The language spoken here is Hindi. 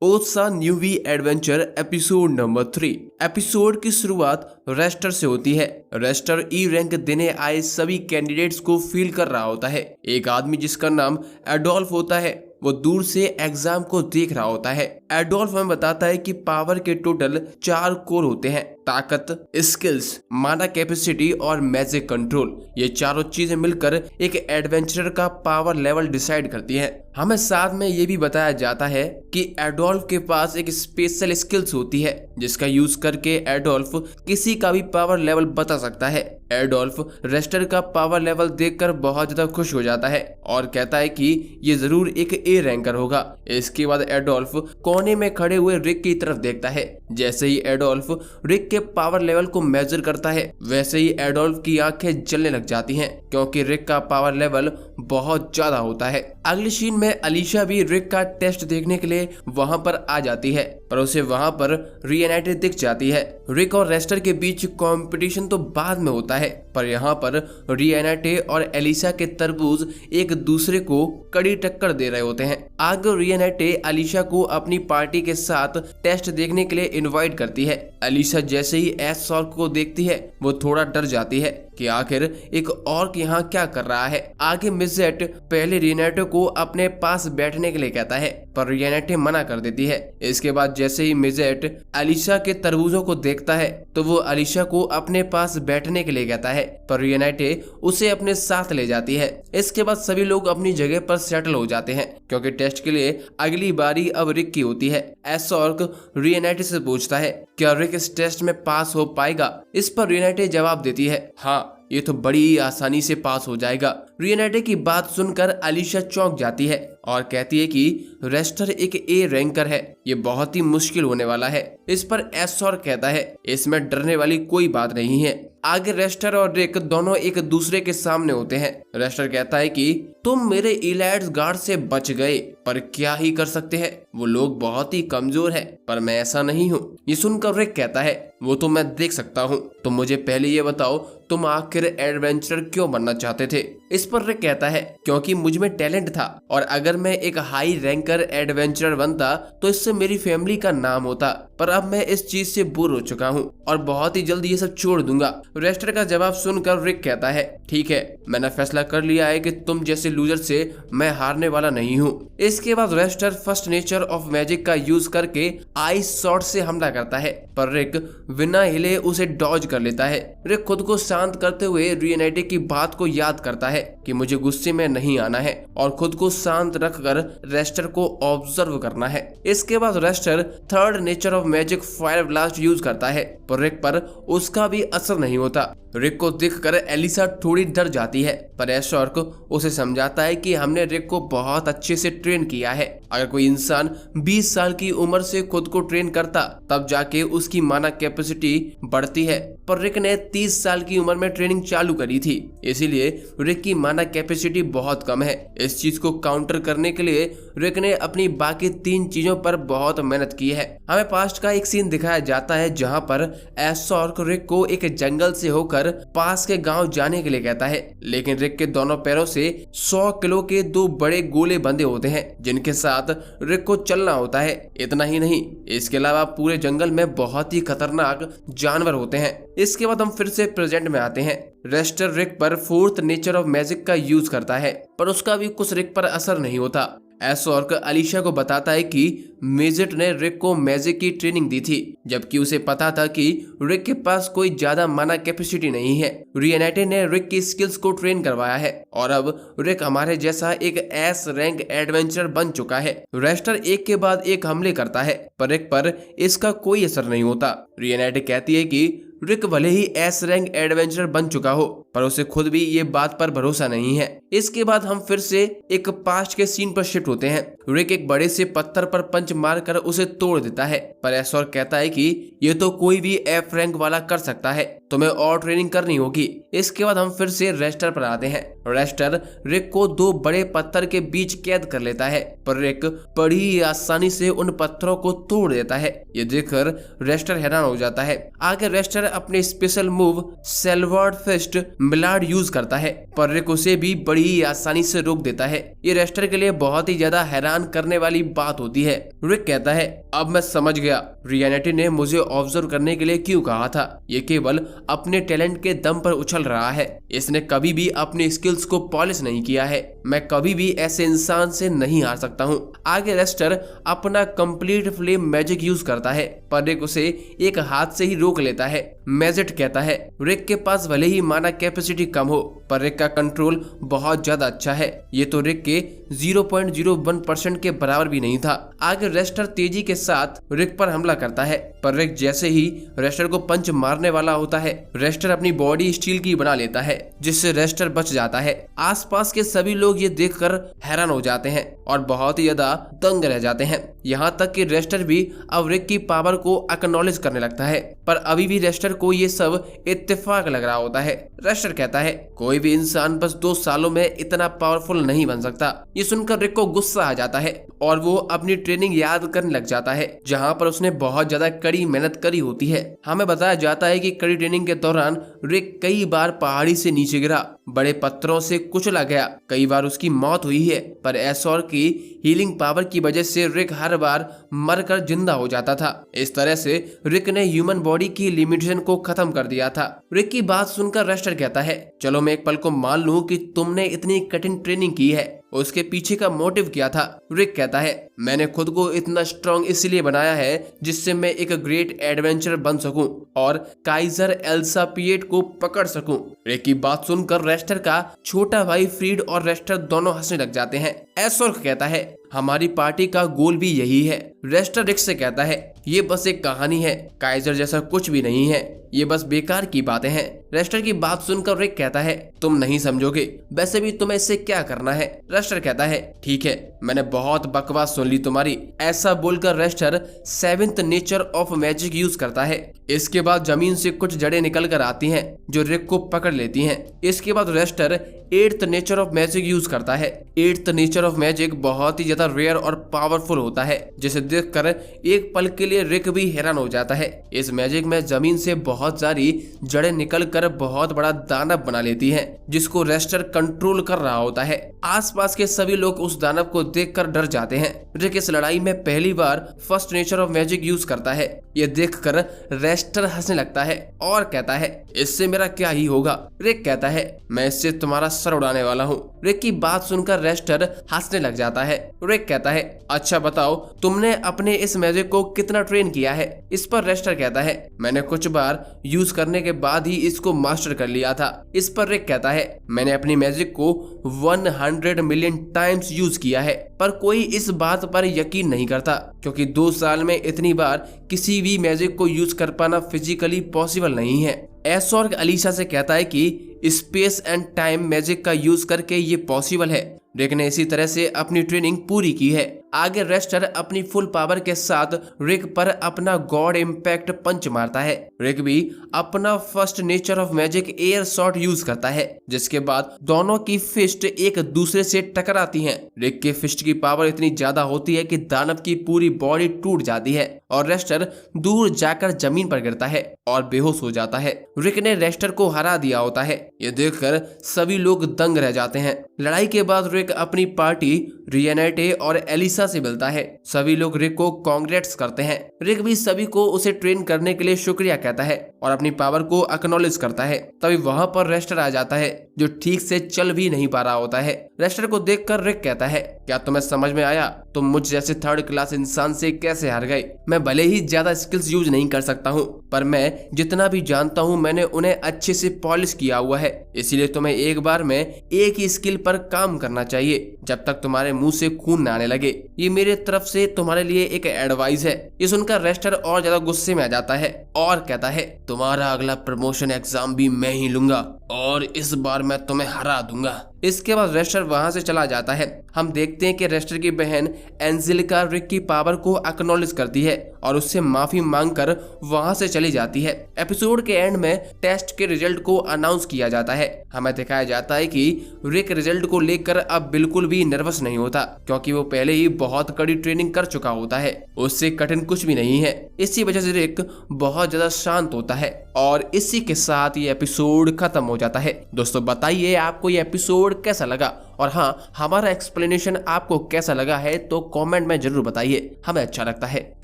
ओसा न्यूवी एडवेंचर एपिसोड नंबर 3। एपिसोड की शुरुआत रेस्टर से होती है। रेस्टर ई रैंक देने आए सभी कैंडिडेट्स को फील कर रहा होता है। एक आदमी जिसका नाम एडोल्फ होता है वो दूर से एग्जाम को देख रहा होता है। एडोल्फ हमें बताता है कि पावर के टोटल 4 कोर होते हैं, ताकत, स्किल्स, माना कैपेसिटी और मैजिक कंट्रोल। ये चारों चीजें मिलकर एक एडवेंचरर का पावर लेवल डिसाइड करती है। हमें साथ में ये भी बताया जाता है कि एडोल्फ के पास एक स्पेशल स्किल्स होती है जिसका यूज करके एडोल्फ किसी का भी पावर लेवल बता सकता है। एडोल्फ रेस्टर का पावर लेवल देखकर बहुत ज्यादा खुश हो जाता है और कहता है कि ये जरूर एक ए रैंकर होगा। इसके बाद एडोल्फ कोने में खड़े हुए रिक की तरफ देखता है। जैसे ही एडोल्फ रिक के पावर लेवल को मेजर करता है वैसे ही एडोल्फ की आंखें जलने लग जाती हैं, क्योंकि रिक का पावर लेवल बहुत ज्यादा होता है। अगली सीन में अलीशा भी रिक का टेस्ट देखने के लिए वहां पर आ जाती है, पर उसे वहां पर रीयूनाइटे दिख जाती है। रिक और रेस्टर के बीच कंपटीशन तो बाद में होता है, पर यहाँ पर रीयूनाइटे और अलीशा के तरबूज एक दूसरे को कड़ी टक्कर दे रहे होते हैं। आगे रीयूनाइटे अलीशा को अपनी पार्टी के साथ टेस्ट देखने के लिए इनवाइट करती है। अलीशा जैसे ही एस-सॉर्क को देखती है वो थोड़ा डर जाती है कि आखिर एक ऑर्क यहाँ क्या कर रहा है। आगे मिजेट पहले रीयूनाइटे को अपने पास बैठने के लिए कहता है, पर रीयूनाइटे मना कर देती है। इसके बाद जैसे ही मिजेट अलीशा के तरबूजों को देखता है तो वो अलीशा को अपने पास बैठने के लिए कहता है, पर रीयूनाइटे उसे अपने साथ ले जाती है। इसके बाद सभी लोग अपनी जगह पर सेटल हो जाते हैं, क्योंकि टेस्ट के लिए अगली बारी अब रिक की होती है। एस-सॉर्क रीयूनाइटे से पूछता है क्या रिक इस टेस्ट में पास हो पाएगा। इस पर रीयूनाइटे जवाब देती है, हाँ ये तो बड़ी आसानी से पास हो जाएगा। रीयूनाइटे की बात सुनकर अलीशा चौंक जाती है और कहती है कि रेस्टर एक ए रैंकर है, ये बहुत ही मुश्किल होने वाला है। इस पर एस-सॉर्क कहता है इसमें डरने वाली कोई बात नहीं है। आगे रेस्टर और रिक दोनों एक दूसरे के सामने होते हैं। रेस्टर कहता है कि तुम मेरे इलाइट्स गार्ड से बच गए, पर क्या ही कर सकते हैं, वो लोग बहुत ही कमजोर हैं, पर मैं ऐसा नहीं हूँ। ये सुनकर रिक कहता है वो तो मैं देख सकता हूँ, तुम मुझे पहले ये बताओ तुम आखिर एडवेंचरर क्यों बनना चाहते थे। इस पर रिक कहता है क्योंकि मुझ में टैलेंट था और अगर मैं एक हाई रैंकर एडवेंचरर बनता तो इससे मेरी फैमिली का नाम होता, पर अब मैं इस चीज से बोर हो चुका हूँ और बहुत ही जल्दी ये सब छोड़ दूंगा। रेस्टर का जवाब सुनकर रिक कहता है ठीक है, मैंने फैसला कर लिया है कि तुम जैसे लूजर से मैं हारने वाला नहीं हूँ। इसके बाद Rester first nature of magic का यूज करके आइस शॉट से हमला करता है, पर रिक बिना हिले उसे डॉज कर लेता है। रिक खुद को शांत करते हुए रीयूनाइटे की बात को याद करता है कि मुझे गुस्से में नहीं आना है और खुद को शांत रखकर रेस्टर को ऑब्जर्व करना है। इसके बाद Rester third nature of magic fire blast use करता है, पर रिक पर उसका भी असर नहीं होता। रिक को देखकर एलिसा थोड़ी डर जाती है, पर एस-सॉर्क उसे समझाता है कि हमने रिक को बहुत अच्छे से ट्रेन किया है। अगर कोई इंसान 20 साल की उम्र से खुद को ट्रेन करता तब जाके उसकी माना कैपेसिटी बढ़ती है, पर रिक ने 30 साल की उम्र में ट्रेनिंग चालू करी थी, इसीलिए रिक की माना कैपेसिटी बहुत कम है। इस चीज को काउंटर करने के लिए रिक ने अपनी बाकी 3 चीजों पर बहुत मेहनत की है। हमें पास्ट का एक सीन दिखाया जाता है जहाँ पर एस-सॉर्क रिक को एक जंगल से होकर पास के गांव जाने के लिए कहता है, लेकिन रिक के दोनों पैरों से 100 किलो के 2 बड़े गोले बंधे होते हैं जिनके साथ रिक को चलना होता है। इतना ही नहीं, इसके अलावा पूरे जंगल में बहुत ही खतरनाक जानवर होते हैं। इसके बाद हम फिर से प्रेजेंट में आते हैं। रेस्टर रिक पर फोर्थ नेचर ऑफ मैजिक का यूज करता है, पर उसका भी कुछ रिक पर असर नहीं होता। एस-सॉर्क अलीशा को बताता है कि मिजेट ने रिक को मैजिक की ट्रेनिंग दी थी, जबकि उसे पता था कि रिक के पास कोई ज्यादा माना कैपेसिटी नहीं है। रीयूनाइटे ने रिक की स्किल्स को ट्रेन करवाया है और अब रिक हमारे जैसा एक एस रैंक एडवेंचरर बन चुका है। रेस्टर एक के बाद एक हमले करता है, पर रिक पर इसका कोई असर नहीं होता। रीयूनाइटे कहती है कि रिक भले ही एस रैंक एडवेंचरर बन चुका हो, पर उसे खुद भी ये बात पर भरोसा नहीं है। इसके बाद हम फिर से एक पास्ट के सीन पर शिफ्ट होते हैं। रिक एक बड़े से पत्थर पर पंच मारकर उसे तोड़ देता है, पर एस-सॉर्क कहता है कि ये तो कोई भी एफ रैंक वाला कर सकता है, तुम्हें और ट्रेनिंग करनी होगी। इसके बाद हम फिर से रेस्टर पर आते हैं। रेस्टर रिक को दो बड़े पत्थर के बीच कैद कर लेता है, पर रिक बड़ी आसानी से उन पत्थरों को तोड़ देता है। ये देखकर रेस्टर हैरान हो जाता है। आगे रेस्टर अपने स्पेशल मूव सेलवर्ड फिस्ट मिलार्ड यूज करता है, पर रिक उसे भी बड़ी आसानी से रोक देता है। ये रेस्टर के लिए बहुत ही ज्यादा हैरान करने वाली बात होती है। रिक कहता है, अब मैं समझ गया रियलिटी ने मुझे ऑब्जर्व करने के लिए क्यों कहा था। ये केवल अपने टैलेंट के दम पर उछल रहा है। इसने कभी भी अपने स्किल्स को पॉलिश नहीं किया है। मैं कभी भी ऐसे इंसान से नहीं हार सकता हूँ। आगे रेस्टर अपना कंप्लीट फ्लेम मैजिक यूज करता है, पर रिक उसे एक हाथ से ही रोक लेता है। मैजिक कहता है, रिक के पास भले ही माना कैपेसिटी कम हो, पर रिक का कंट्रोल बहुत ज्यादा अच्छा है। ये तो रिक के 0.01% के बराबर भी नहीं था। आगे रेस्टर तेजी के साथ रिक पर हमला करता है, पर रिक जैसे ही रेस्टर को पंच मारने वाला होता है, रेस्टर अपनी बॉडी स्टील की बना लेता है, जिससे रेस्टर बच जाता है। आसपास के सभी लोग ये देखकर हैरान हो जाते हैं और बहुत ही ज्यादा दंग रह जाते हैं। यहाँ तक कि रेस्टर भी अब रिक की पावर को एक्नॉलेज करने लगता है, पर अभी भी रेस्टर को ये सब इत्तेफाक लग रहा होता है। रेस्टर कहता है, कोई भी इंसान बस 2 सालों में इतना पावरफुल नहीं बन सकता। ये सुनकर रिक को गुस्सा आ जाता है और वो अपनी ट्रेनिंग याद करने लग जाता है, जहाँ पर उसने बहुत ज्यादा कड़ी मेहनत करी होती है। हमें बताया जाता है कि कड़ी ट्रेनिंग के दौरान रिक कई बार पहाड़ी से नीचे गिरा, बड़े पत्थरों से कुचला गया, कई बार उसकी मौत हुई है, पर एसोर की हीलिंग पावर की वजह से रिक हर बार मरकर जिंदा हो जाता था। इस तरह से रिक ने ह्यूमन बॉडी की लिमिटेशन को खत्म कर दिया था। रिक की बात सुनकर रेस्टर कहता है, चलो मैं एक पल को मान लूं कि तुमने इतनी कठिन ट्रेनिंग की है, उसके पीछे का मोटिव क्या था। रिक कहता है, मैंने खुद को इतना स्ट्रॉन्ग इसलिए बनाया है जिससे मैं एक ग्रेट एडवेंचर बन सकूं और काइजर एल्सा पिएट को पकड़ सकूं। रिक की बात सुनकर रेस्टर का छोटा भाई फ्रीड और रेस्टर दोनों हंसने लग जाते हैं। एसोर कहता है, हमारी पार्टी का गोल भी यही है। रेस्टर रिक से कहता है, ये बस एक कहानी है, काइजर जैसा कुछ भी नहीं है, ये बस बेकार की बातें हैं। रेस्टर की बात सुनकर रिक कहता है, तुम नहीं समझोगे, वैसे भी तुम्हें इससे क्या करना है। रेस्टर कहता है, ठीक है, मैंने बहुत बकवास सुन ली तुम्हारी। ऐसा बोलकर Rester 7th nature of magic use करता है। इसके बाद जमीन से कुछ जड़ें निकल कर आती हैं जो रिक को पकड़ लेती हैं। इसके बाद Rester 8th nature of magic use करता है। 8th नेचर ऑफ मैजिक बहुत ही ज्यादा रेयर और पावरफुल होता है, जिसे देखकर एक पल के लिए रिक भी हैरान हो जाता है। इस मैजिक में जमीन से बहुत सारी जड़ें निकलकर बहुत बड़ा दानव बना लेती हैं, जिसको रेस्टर कंट्रोल कर रहा होता है। आसपास के सभी लोग उस दानव को देखकर डर जाते हैं। रिक इस लड़ाई में पहली बार 1st nature of magic use करता है। ये देखकर रेस्टर हंसने लगता है और कहता है, इससे मेरा क्या ही होगा। रिक कहता है, मैं इससे तुम्हारा सर उड़ाने वाला हूँ। रिक की बात सुनकर रेस्टर हंसने लग जाता है। रिक कहता है, अच्छा बताओ, तुमने अपने इस मैजिक को कितना ट्रेन किया है। इस पर रेस्टर कहता है, मैंने कुछ बार यूज करने के बाद ही इसको मास्टर कर लिया था। इस पर रिक कहता है, मैंने अपनी मैजिक को 100 मिलियन टाइम्स यूज किया है, पर कोई इस बात पर यकीन नहीं करता, क्योंकि 2 साल में इतनी बार किसी भी मैजिक को यूज कर पाना फिजिकली पॉसिबल नहीं है। एसोर अलीशा से कहता है कि स्पेस एंड टाइम मैजिक का यूज करके ये पॉसिबल है। रिक ने इसी तरह से अपनी ट्रेनिंग पूरी की है। आगे रेस्टर अपनी फुल पावर के साथ रिक पर अपना गॉड इम्पैक्ट पंच मारता है। रिक भी अपना 1st nature of magic air shot use करता है, जिसके बाद दोनों की फिस्ट एक दूसरे से टकराती हैं। रिक के फिस्ट की पावर इतनी ज्यादा होती है कि दानव की पूरी बॉडी टूट जाती है और रेस्टर दूर जाकर जमीन पर गिरता है और बेहोश हो जाता है। रिक ने रेस्टर को हरा दिया होता है। ये देखकर सभी लोग दंग रह जाते हैं। लड़ाई के बाद रिक अपनी पार्टी रियनेटे और एलिसा से मिलता है। सभी लोग रिक को कांग्रेट्स करते हैं। रिक भी सभी को उसे ट्रेन करने के लिए शुक्रिया कहता है और अपनी पावर को एक्नॉलेज करता है। तभी वहां पर रेस्टर आ जाता है, जो ठीक से चल भी नहीं पा रहा होता है। रेस्टर को देखकर रिक कहता है, क्या तुम्हें समझ में आया तुम मुझ जैसे 3rd क्लास इंसान से कैसे हार गए। मैं भले ही ज्यादा स्किल्स यूज नहीं कर सकता हूँ, पर मैं जितना भी जानता हूँ मैंने उन्हें अच्छे से पॉलिश किया हुआ है। इसीलिए तुम्हें एक बार में एक ही स्किल पर काम करना चाहिए जब तक तुम्हारे मुंह से खून न आने लगे। ये मेरे तरफ से तुम्हारे लिए एक एडवाइस है। ये सुनकर रेस्टर और ज्यादा गुस्से में आ जाता है और कहता है, तुम्हारा अगला प्रमोशन एग्जाम भी मैं ही लूंगा और इस बार मैं तुम्हें हरा दूंगा। इसके बाद रेस्टर वहां से चला जाता है। हम देखते हैं कि रेस्टर की बहन एंजेलिका रिक की पावर को एक्नॉलेज करती है और उससे माफी मांगकर वहां से चली जाती है। एपिसोड के एंड में टेस्ट के रिजल्ट को अनाउंस किया जाता है। हमें दिखाया जाता है कि रिक रिजल्ट को लेकर अब बिल्कुल भी नर्वस नहीं होता, क्योंकि वो पहले ही बहुत कड़ी ट्रेनिंग कर चुका होता है। उससे कठिन कुछ भी नहीं है। इसी वजह से रिक बहुत ज्यादा शांत होता है और इसी के साथ ये एपिसोड खत्म हो जाता है। दोस्तों बताइए आपको ये एपिसोड कैसा लगा, और हाँ, हमारा एक्सप्लेनेशन आपको कैसा लगा है तो कमेंट में जरूर बताइए, हमें अच्छा लगता है।